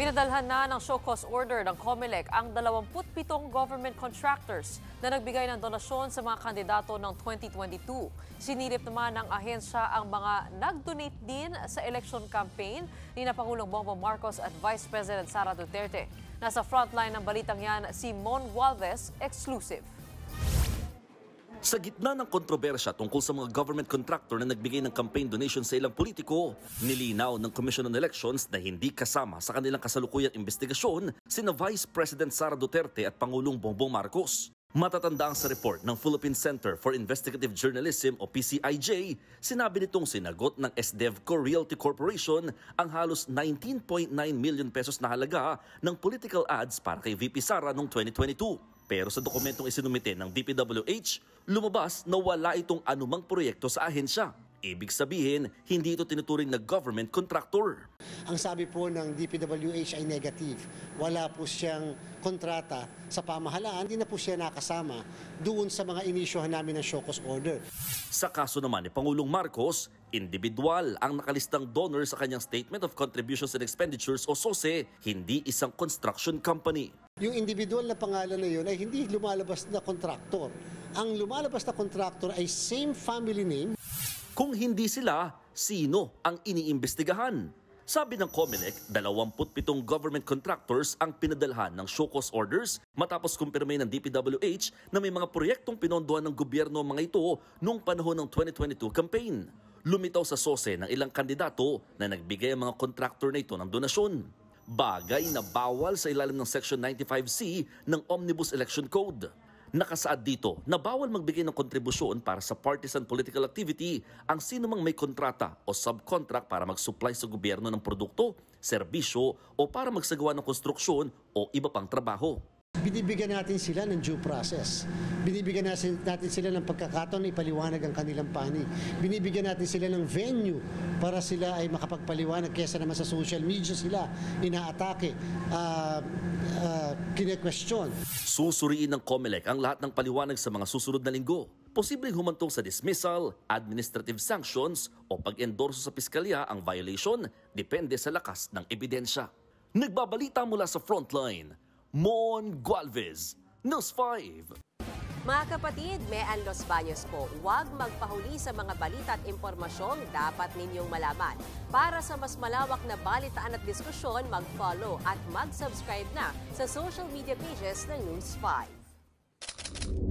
Pinadalhan na ng show cause order ng COMELEC ang 27 government contractors na nagbigay ng donasyon sa mga kandidato ng 2022. Sinilip naman ng ahensya ang mga nag-donate din sa election campaign ni na Pangulong Bongbong Marcos at Vice President Sara Duterte. Nasa frontline ng balitang yan si Mon Gualvez, exclusive. Sa gitna ng kontrobersya tungkol sa mga government contractor na nagbigay ng campaign donation sa ilang politiko, nilinaw ng Commission on Elections na hindi kasama sa kanilang kasalukuyang investigasyon sina Vice President Sara Duterte at Pangulong Bongbong Marcos. Matatandaan sa report ng Philippine Center for Investigative Journalism o PCIJ, sinabi nitong sinagot ng SDevco Realty Corporation ang halos 19.9 million pesos na halaga ng political ads para kay VP Sara noong 2022. Pero sa dokumentong isinumite ng DPWH, lumabas na wala itong anumang proyekto sa ahensya. Ibig sabihin, hindi ito tinuturing na government contractor. Ang sabi po ng DPWH ay negative. Wala po siyang kontrata sa pamahalaan, hindi na po siya nakasama doon sa mga inisyuhan namin ng show cause order. Sa kaso naman ni Pangulong Marcos, individual ang nakalistang donor sa kanyang Statement of Contributions and Expenditures o SOSE, hindi isang construction company. Yung individual na pangalan na yun ay hindi lumalabas na kontraktor. Ang lumalabas na kontraktor ay same family name. Kung hindi sila, sino ang iniimbestigahan? Sabi ng COMELEC, 27 government contractors ang pinadalhan ng show cause orders matapos kumpirmahin ng DPWH na may mga proyektong pinondohan ng gobyerno mga ito noong panahon ng 2022 campaign. Lumitaw sa SOSE ng ilang kandidato na nagbigay ang mga contractor na ito ng donasyon. Bagay na bawal sa ilalim ng Section 95C ng Omnibus Election Code. Nakasaad dito na bawal magbigay ng kontribusyon para sa partisan political activity ang sino mang may kontrata o subcontract para mag-supply sa gobyerno ng produkto, serbisyo o para magsagawa ng konstruksyon o iba pang trabaho. Binibigyan natin sila ng due process. Binibigyan natin sila ng pagkakataon na ipaliwanag ang kanilang panig. Binibigyan natin sila ng venue para sila ay makapagpaliwanag kesa naman sa social media sila inaatake, kine-question. Susuriin ng COMELEC ang lahat ng paliwanag sa mga susunod na linggo. Posibleng humantong sa dismissal, administrative sanctions o pag-endorso sa piskalya ang violation, depende sa lakas ng ebidensya. Nagbabalita mula sa Frontline, Mon Gualvez, News 5. Mga kapatid, Mean Los Baños po, huwag magpahuli sa mga balita at impormasyong dapat ninyong malaman. Para sa mas malawak na balitaan at diskusyon, mag-follow at mag-subscribe na sa social media pages ng News 5.